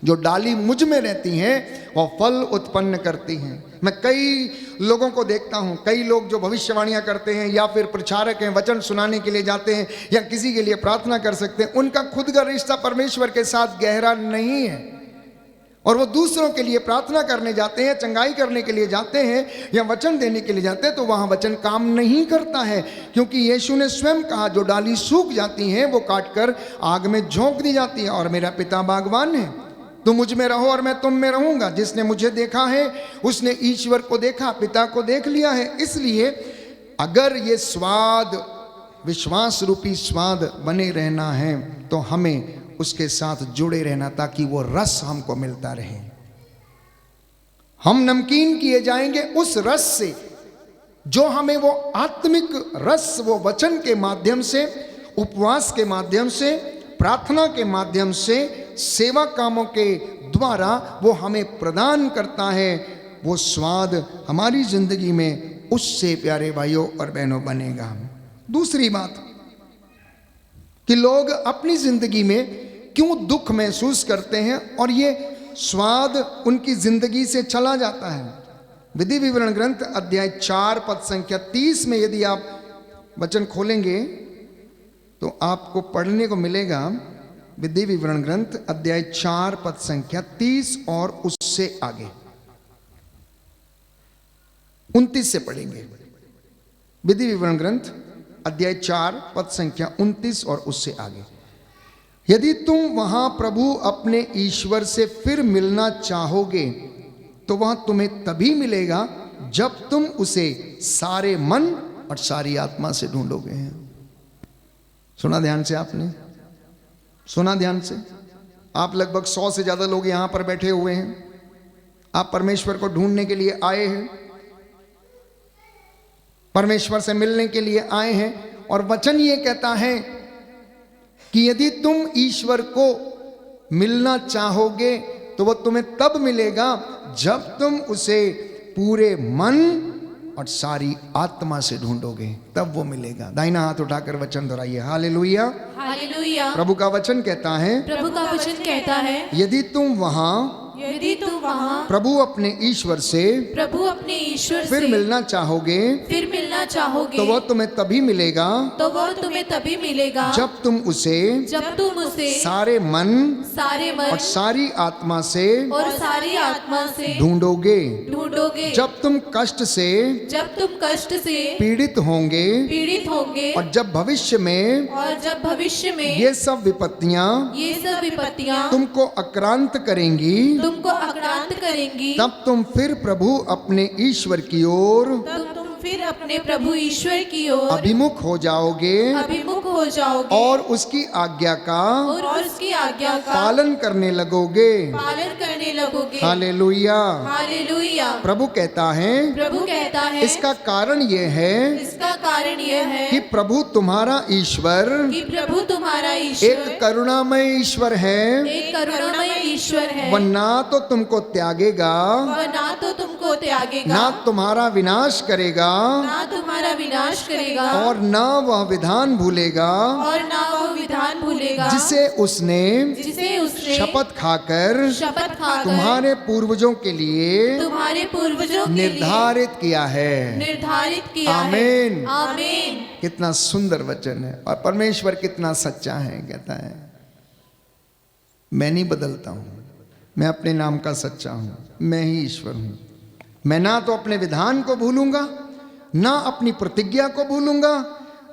जो डाली मुझ में रहती हैं वह फल उत्पन्न करती हैं। मैं कई लोगों को देखता हूं, कई लोग जो भविष्यवाणियां करते हैं या फिर प्रचारक हैं, वचन सुनाने के लिए जाते हैं या किसी के लिए प्रार्थना कर सकते हैं, उनका खुद का रिश्ता परमेश्वर के साथ गहरा नहीं है और वो दूसरों के लिए प्रार्थना करने जाते हैं, चंगाई करने के लिए जाते हैं या वचन देने के लिए जाते हैं, तो वहाँ वचन काम नहीं करता है, क्योंकि यीशु ने स्वयं कहा जो डाली सूख जाती हैं वो काटकर आग में झोंक दी जाती है और मेरा पिता बागवान है। तुम मुझ में रहो और मैं तुम में रहूंगा। जिसने मुझे देखा है उसने ईश्वर को देखा, पिता को देख लिया है। इसलिए अगर ये स्वाद, विश्वास रूपी स्वाद बने रहना है तो हमें उसके साथ जुड़े रहना, ताकि वो रस हमको मिलता रहे। हम नमकीन किए जाएंगे उस रस से जो हमें वो आत्मिक रस, वो वचन के माध्यम से, उपवास के माध्यम से, प्रार्थना के माध्यम से, सेवा कामों के द्वारा वो हमें प्रदान करता है। वो स्वाद हमारी जिंदगी में उससे प्यारे भाइयों और बहनों बनेगा। दूसरी बात कि लोग अपनी जिंदगी में क्यों दुख महसूस करते हैं और ये स्वाद उनकी जिंदगी से चला जाता है। विधि विवरण ग्रंथ अध्याय 4 पद संख्या 30 में यदि आप वचन खोलेंगे तो आपको पढ़ने को मिलेगा। विधि विवरण ग्रंथ अध्याय 4 पद संख्या 30 और उससे आगे 29 से पढ़ेंगे। विधि विवरण ग्रंथ अध्याय 4 पद संख्या 29 और उससे आगे। यदि तुम वहां प्रभु अपने ईश्वर से फिर मिलना चाहोगे तो वह तुम्हें तभी मिलेगा जब तुम उसे सारे मन और सारी आत्मा से ढूंढोगे। सुना ध्यान से आपने, सुना ध्यान से। आप लगभग 100 से ज्यादा लोग यहां पर बैठे हुए हैं। आप परमेश्वर को ढूंढने के लिए आए हैं, परमेश्वर से मिलने के लिए आए हैं, और वचन ये कहता है कि यदि तुम ईश्वर को मिलना चाहोगे तो वह तुम्हें तब मिलेगा जब तुम उसे पूरे मन और सारी आत्मा से ढूंढोगे, तब वो मिलेगा। दाहिना हाथ उठाकर वचन दोहराइए, हालेलुया। हालेलुया। प्रभु का वचन कहता है, प्रभु का वचन कहता है, यदि तुम वहां प्रभु अपने ईश्वर से फिर मिलना चाहोगे तो वह तुम्हें तभी मिलेगा जब तुम उसे सारे मन और सारी आत्मा से ढूंढोगे। जब तुम कष्ट से पीड़ित होंगे और जब भविष्य में ये सब विपत्तियां तुमको आक्रांत करेंगी, तब तुम फिर प्रभु अपने ईश्वर की ओर अभिमुख हो जाओगे और उसकी आज्ञा का पालन करने लगोगे। हालेलुया। प्रभु कहता है इसका कारण ये है कि प्रभु तुम्हारा ईश्वर एक करुणामय ईश्वर है। वह ना तो तुमको त्यागेगा, ना तुम्हारा विनाश करेगा, और ना वह विधान भूलेगा जिसे उसने शपथ खाकर तुम्हारे पूर्वजों के लिए निर्धारित किया है। आमीन। कितना सुंदर वचन है, और परमेश्वर कितना सच्चा है। कहता है मैं नहीं बदलता हूं, मैं अपने नाम का सच्चा हूं, मैं ही ईश्वर हूं। मैं ना तो अपने विधान को भूलूंगा, ना अपनी प्रतिज्ञा को भूलूंगा,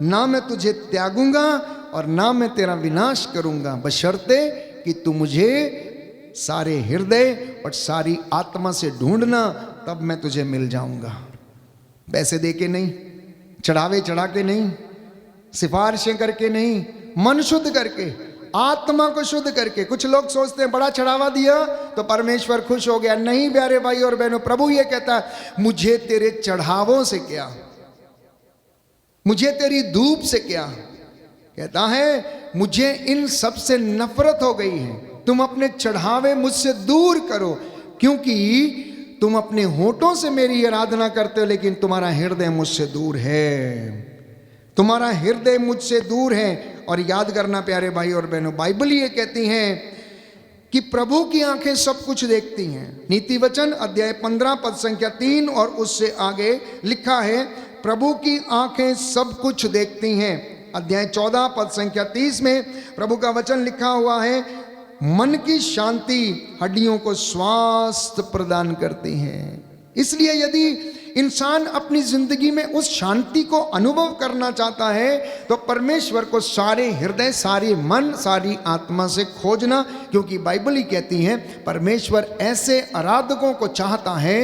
ना मैं तुझे त्यागूंगा और ना मैं तेरा विनाश करूंगा, बशर्ते कि तू मुझे सारे हृदय और सारी आत्मा से ढूंढना, तब मैं तुझे मिल जाऊंगा। पैसे दे के नहीं, चढ़ावे चढ़ा के नहीं, सिफारिशें करके नहीं, मन शुद्ध करके, आत्मा को शुद्ध करके। कुछ लोग सोचते हैं बड़ा चढ़ावा दिया तो परमेश्वर खुश हो गया। नहीं प्यारे भाई और बहनों, प्रभु ये कहता है मुझे तेरे चढ़ावों से क्या, मुझे तेरी धूप से क्या। कहता है मुझे इन सब से नफरत हो गई है, तुम अपने चढ़ावे मुझसे दूर करो, क्योंकि तुम अपने होठों से मेरी आराधना करते हो लेकिन तुम्हारा हृदय मुझसे दूर है, तुम्हारा हृदय मुझसे दूर है। और याद करना प्यारे भाई और बहनों, बाइबल ये कहती है कि प्रभु की आंखें सब कुछ देखती हैं। नीति वचन अध्याय 15 पद संख्या 3 और उससे आगे लिखा है प्रभु की आंखें सब कुछ देखती हैं। अध्याय 14 पद संख्या 30 में प्रभु का वचन लिखा हुआ है मन की शांति हड्डियों को स्वास्थ्य प्रदान करती है। इसलिए यदि इंसान अपनी जिंदगी में उस शांति को अनुभव करना चाहता है तो परमेश्वर को सारे हृदय, सारे मन, सारी आत्मा से खोजना, क्योंकि बाइबल ही कहती है परमेश्वर ऐसे आराधकों को चाहता है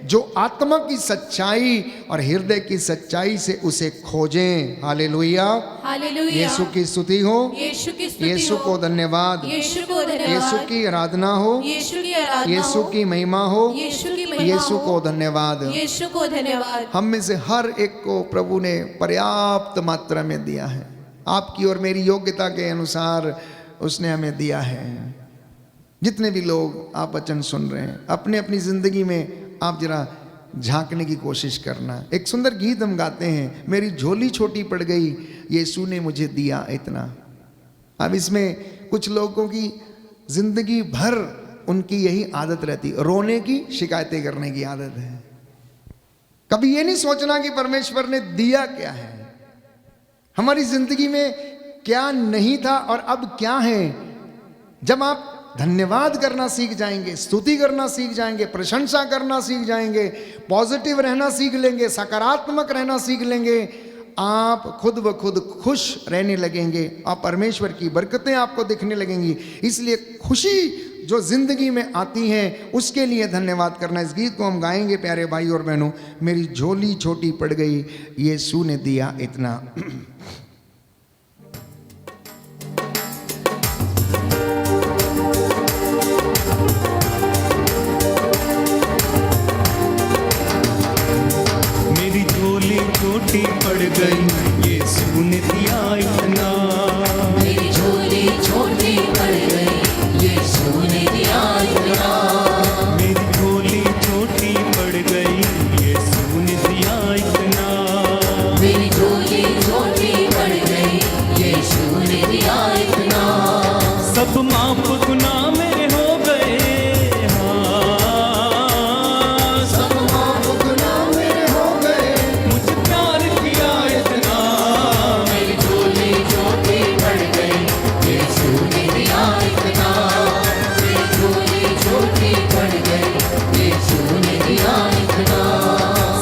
जो आत्मा की सच्चाई और हृदय की सच्चाई से उसे खोजें। Hallelujah, hallelujah. यीशु की स्तुति हो, यीशु की स्तुति यीशु हो, को धन्यवाद, यीशु को धन्यवाद, यीशु की आराधना हो, यीशु की आराधना यीशु हो, की महिमा हो, यीशु की महिमा यीशु हो, को धन्यवाद। यीशु को धन्यवाद। हम में से हर एक को प्रभु ने पर्याप्त मात्रा में दिया है, आपकी और मेरी योग्यता के अनुसार उसने हमें दिया है। जितने भी लोग आप वचन सुन रहे हैं, अपने अपनी जिंदगी में आप जरा झांकने की कोशिश करना। एक सुंदर गीत हम गाते हैं, मेरी झोली छोटी पड़ गई यीशु ने मुझे दिया इतना। अब इसमें कुछ लोगों की जिंदगी भर उनकी यही आदत रहती, रोने की, शिकायतें करने की आदत है। कभी ये नहीं सोचना कि परमेश्वर ने दिया क्या है, हमारी जिंदगी में क्या नहीं था और अब क्या है। जब आप धन्यवाद करना सीख जाएंगे, स्तुति करना सीख जाएंगे, प्रशंसा करना सीख जाएंगे, पॉजिटिव रहना सीख लेंगे, सकारात्मक रहना सीख लेंगे, आप खुद ब खुद खुश रहने लगेंगे और परमेश्वर की बरकतें आपको दिखने लगेंगी। इसलिए खुशी जो जिंदगी में आती है उसके लिए धन्यवाद करना। इस गीत को हम गाएंगे प्यारे भाई और बहनों। मेरी झोली छोटी पड़ गई यीशु ने दिया इतना। छोटी पड़ गई यीशु ने दिया इतना, मेरी झोली छोटी पड़ गई यीशु ने दिया इतना, मेरी झोली छोटी पड़ गई यीशु ने दिया इतना, मेरी झोली छोटी पड़ गई यीशु ने दिया इतना, सब माफ गुनाह मेरे हो गए, सब माफ गुनाह मेरे हो गए, मुझे प्यार किया इतना, मेरी झोली छोटी पड़ गई यीशु ने दिया इतना, मेरी झोली छोटी पड़ गई यीशु ने दिया इतना,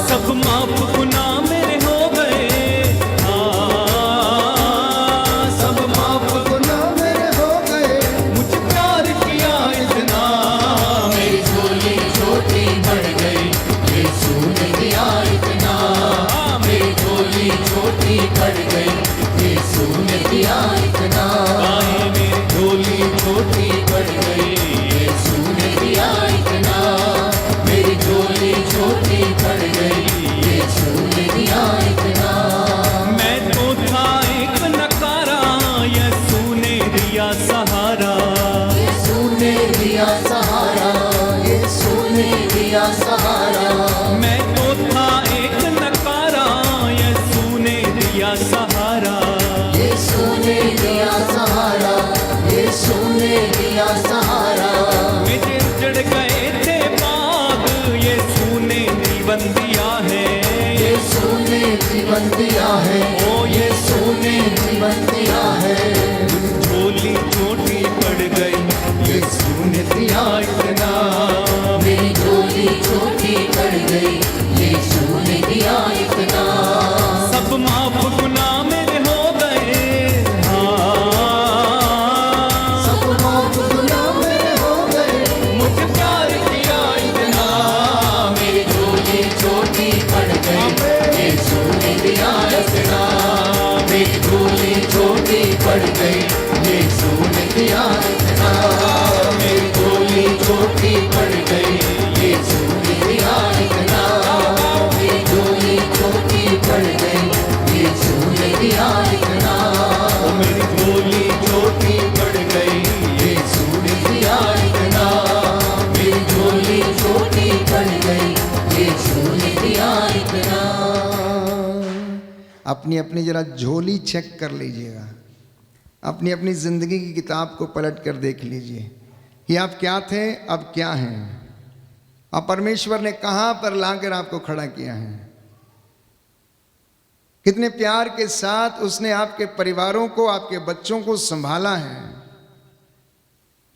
सब माफ गुनाह मेरे हो गए, सब माफ गुनाह मेरे हो गए, मुझे प्यार किया इतना, मेरी झोली छोटी पड़ गई यीशु ने दिया इतना, मेरी झोली छोटी पड़ गई यीशु ने दिया इतना, आए मेरी झोली छोटी पड़ गई यीशु ने दिया इतना, मेरी झोली छोटी पड़ गई यीशु ने दिया इतना, मैं तो था एक नकारा यीशु ने दिया सहारा, यीशु ने दिया सहारा, यीशु ने दिया सहारा, मैं तो था एक नकारा यीशु ने दिया सहारा, यीशु ने दिया सहारा, यीशु ने दिया सहारा, मेरे उजड़ गए थे बाग यीशु ने जीवन दिया है, यीशु ने जीवन दिया है, ओ यीशु ने जीवन दिया है, झोली छोटी पड़ गई यीशु ने दिया इतना, मेरी झोली छोटी पड़ गई यीशु ने दिया इतना, सब माफ गुनाह मेरे हो गए, सब माफ गुनाह मेरे हो गए, मुझे प्यार किया इतना, मेरी झोली छोटी पड़ गई यीशु ने दिया इतना, छोटी पड़ गई, यीशु ने दिया इतना। मेरी झोली छोटी पड़ गई, यीशु ने दिया इतना। ओ मेरी झोली छोटी पड़ गई, यीशु ने दिया इतना। मेरी झोली छोटी पड़ गई, यीशु ने दिया इतना। अपनी अपनी जरा झोली चेक कर लीजिएगा, अपनी अपनी जिंदगी की किताब को पलट कर देख लीजिए कि आप क्या थे, अब क्या हैं। अब परमेश्वर ने कहां पर लाकर आपको खड़ा किया है, कितने प्यार के साथ उसने आपके परिवारों को, आपके बच्चों को संभाला है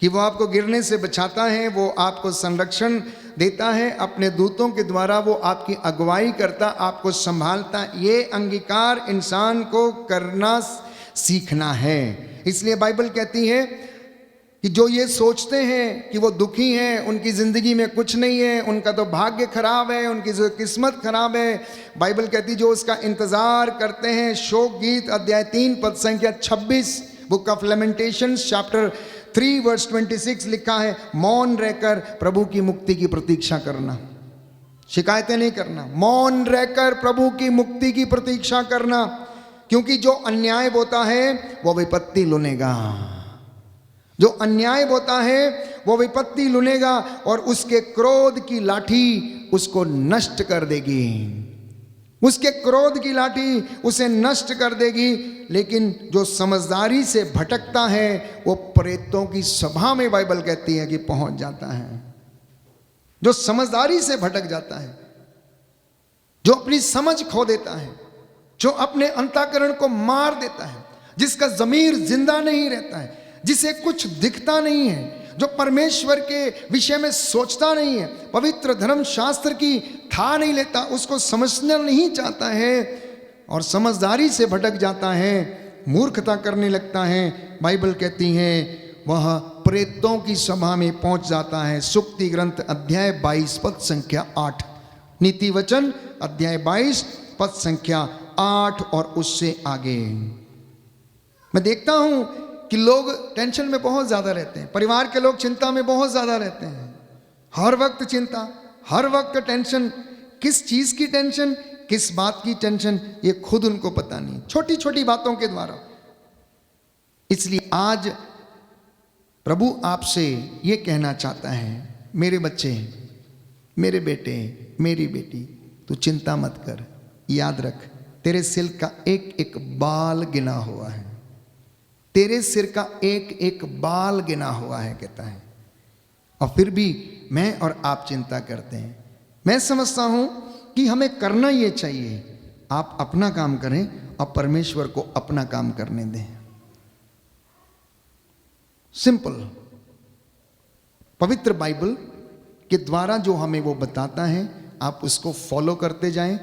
कि वो आपको गिरने से बचाता है, वो आपको संरक्षण देता है, अपने दूतों के द्वारा वो आपकी अगुवाई करता, आपको संभालता। ये अंगीकार इंसान को करना सीखना है। इसलिए बाइबल कहती है कि जो ये सोचते हैं कि वो दुखी हैं, उनकी ज़िंदगी में कुछ नहीं है, उनका तो भाग्य खराब है, उनकी जो किस्मत खराब है, बाइबल कहती है जो उसका इंतज़ार करते हैं। शोक गीत अध्याय 3 पद संख्या 26, बुक ऑफ लेमेंटेशंस चैप्टर 3 वर्स 26 लिखा है, मौन रहकर प्रभु की मुक्ति की प्रतीक्षा करना, शिकायतें नहीं करना, मौन रहकर प्रभु की मुक्ति की प्रतीक्षा करना, क्योंकि जो अन्याय बोता है वो विपत्ति लुनेगा। जो अन्याय बोता है वो विपत्ति लुनेगा और उसके क्रोध की लाठी उसको नष्ट कर देगी, उसके क्रोध की लाठी उसे नष्ट कर देगी। लेकिन जो समझदारी से भटकता है वो प्रेतों की सभा में बाइबल कहती है कि पहुंच जाता है। जो समझदारी से भटक जाता है, जो अपनी समझ खो देता है, जो अपने अंतःकरण को मार देता है, जिसका ज़मीर जिंदा नहीं रहता है, जिसे कुछ दिखता नहीं है, जो परमेश्वर के विषय में सोचता नहीं है, पवित्र धर्म शास्त्र की था नहीं लेता, उसको समझना नहीं चाहता है और समझदारी से भटक जाता है, मूर्खता करने लगता है, बाइबल कहती है वह प्रेतों की सभा में पहुंच जाता है। सुक्ति ग्रंथ अध्याय 22 पद संख्या 8, नीति वचन अध्याय 22 पद संख्या 8 और उससे आगे। मैं देखता हूं कि लोग टेंशन में बहुत ज्यादा रहते हैं, परिवार के लोग चिंता में बहुत ज्यादा रहते हैं, हर वक्त चिंता, हर वक्त टेंशन। किस चीज की टेंशन, किस बात की टेंशन, ये खुद उनको पता नहीं, छोटी छोटी बातों के द्वारा। इसलिए आज प्रभु आपसे ये कहना चाहता है, मेरे बच्चे, मेरे बेटे, मेरी बेटी, तू चिंता मत कर, याद रख तेरे सिर का एक एक बाल गिना हुआ है, तेरे सिर का एक एक बाल गिना हुआ है, कहता है। और फिर भी मैं और आप चिंता करते हैं। मैं समझता हूं कि हमें करना ये चाहिए, आप अपना काम करें और परमेश्वर को अपना काम करने दें। सिंपल, पवित्र बाइबल के द्वारा जो हमें वो बताता है, आप उसको फॉलो करते जाएं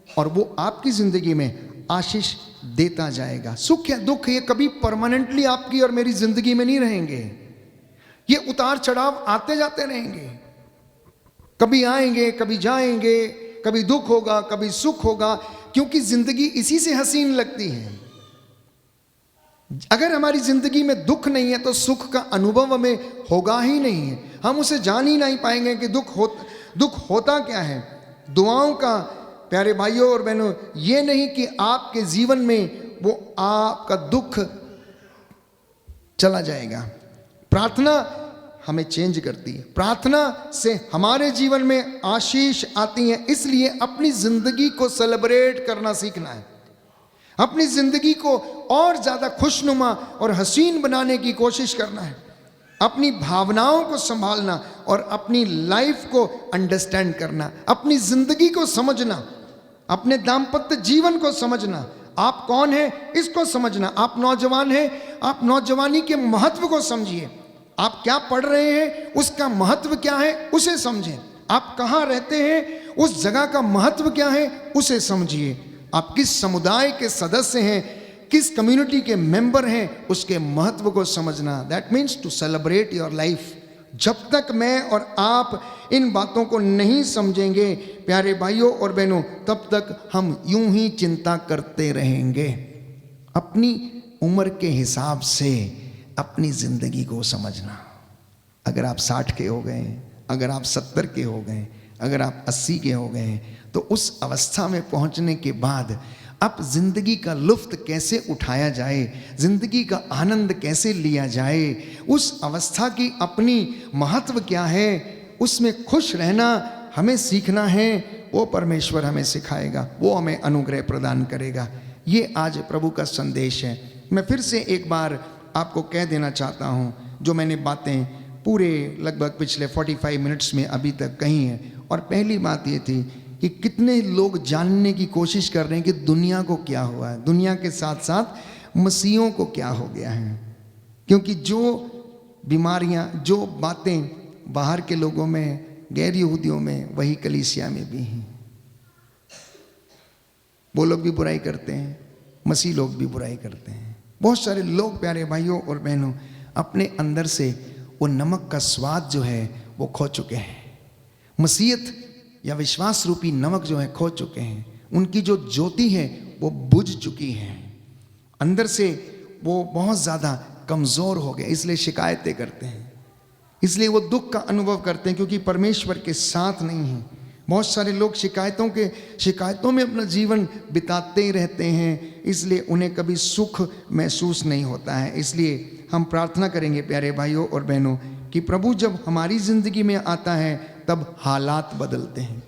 और वो आपकी जिंदगी में आशीष देता जाएगा। सुख या दुख ये कभी परमानेंटली आपकी और मेरी जिंदगी में नहीं रहेंगे, ये उतार चढ़ाव आते जाते रहेंगे, कभी आएंगे कभी जाएंगे, कभी दुख होगा कभी सुख होगा, क्योंकि जिंदगी इसी से हसीन लगती है। अगर हमारी जिंदगी में दुख नहीं है तो सुख का अनुभव हमें होगा ही नहीं है, हम उसे जान ही नहीं पाएंगे कि दुख होता क्या है। दुआओं का, प्यारे भाइयों और बहनों, ये नहीं कि आपके जीवन में वो आपका दुख चला जाएगा। प्रार्थना हमें चेंज करती है, प्रार्थना से हमारे जीवन में आशीष आती है। इसलिए अपनी जिंदगी को सेलिब्रेट करना सीखना है, अपनी जिंदगी को और ज्यादा खुशनुमा और हसीन बनाने की कोशिश करना है, अपनी भावनाओं को संभालना और अपनी लाइफ को अंडरस्टैंड करना, अपनी जिंदगी को समझना, अपने दाम्पत्य जीवन को समझना, आप कौन हैं इसको समझना। आप नौजवान हैं, आप नौजवानी के महत्व को समझिए, आप क्या पढ़ रहे हैं उसका महत्व क्या है उसे समझें, आप कहाँ रहते हैं उस जगह का महत्व क्या है उसे समझिए, आप किस समुदाय के सदस्य हैं, किस कम्युनिटी के मेंबर हैं, उसके महत्व को समझना। That means to celebrate your life. जब तक मैं और आप इन बातों को नहीं समझेंगे प्यारे भाइयों और बहनों, तब तक हम यूं ही चिंता करते रहेंगे। अपनी उम्र के हिसाब से अपनी जिंदगी को समझना। अगर आप 60 के हो गए, अगर आप 70 के हो गए, अगर आप 80 के हो गए, तो उस अवस्था में पहुंचने के बाद अब जिंदगी का लुफ्त कैसे उठाया जाए, जिंदगी का आनंद कैसे लिया जाए, उस अवस्था की अपनी महत्व क्या है, उसमें खुश रहना हमें सीखना है। वो परमेश्वर हमें सिखाएगा, वो हमें अनुग्रह प्रदान करेगा। ये आज प्रभु का संदेश है। मैं फिर से एक बार आपको कह देना चाहता हूँ, जो मैंने बातें पूरे लगभग पिछले 45 मिनट्स में अभी तक कही हैं। और पहली बात ये थी कि कितने लोग जानने की कोशिश कर रहे हैं कि दुनिया को क्या हुआ है, दुनिया के साथ साथ मसीहों को क्या हो गया है। क्योंकि जो बीमारियां, जो बातें बाहर के लोगों में, गैर यहूदियों में, वही कलीसिया में भी हैं। वो लोग भी बुराई करते हैं, मसीह लोग भी बुराई करते हैं। बहुत सारे लोग प्यारे भाइयों और बहनों अपने अंदर से वो नमक का स्वाद जो है वो खो चुके हैं। मसीहत या विश्वास रूपी नमक जो है खो चुके हैं। उनकी जो ज्योति है वो बुझ चुकी है, अंदर से वो बहुत ज़्यादा कमज़ोर हो गए, इसलिए शिकायतें करते हैं, इसलिए वो दुख का अनुभव करते हैं, क्योंकि परमेश्वर के साथ नहीं है। बहुत सारे लोग शिकायतों में अपना जीवन बिताते ही रहते हैं, इसलिए उन्हें कभी सुख महसूस नहीं होता है। इसलिए हम प्रार्थना करेंगे प्यारे भाइयों और बहनों कि प्रभु जब हमारी ज़िंदगी में आता है तब हालात बदलते हैं,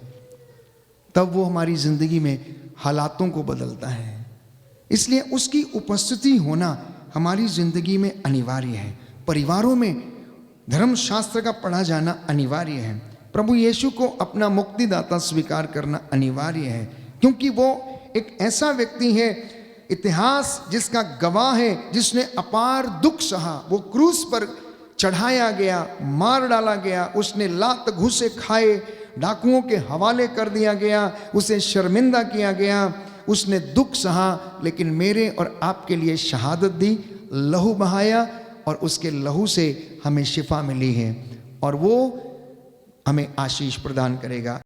तब वो हमारी ज़िंदगी में हालातों को बदलता है। इसलिए उसकी उपस्थिति होना हमारी ज़िंदगी में अनिवार्य है। परिवारों में धर्मशास्त्र का पढ़ा जाना अनिवार्य है। प्रभु यीशु को अपना मुक्तिदाता स्वीकार करना अनिवार्य है, क्योंकि वो एक ऐसा व्यक्ति है, इतिहास जिसका गवाह है, जिसने अपार दुख सहा। वो क्रूस पर चढ़ाया गया, मार डाला गया, उसने लात घूसे खाए, डाकुओं के हवाले कर दिया गया, उसे शर्मिंदा किया गया, उसने दुख सहा, लेकिन मेरे और आपके लिए शहादत दी, लहू बहाया, और उसके लहू से हमें शिफा मिली है, और वो हमें आशीष प्रदान करेगा।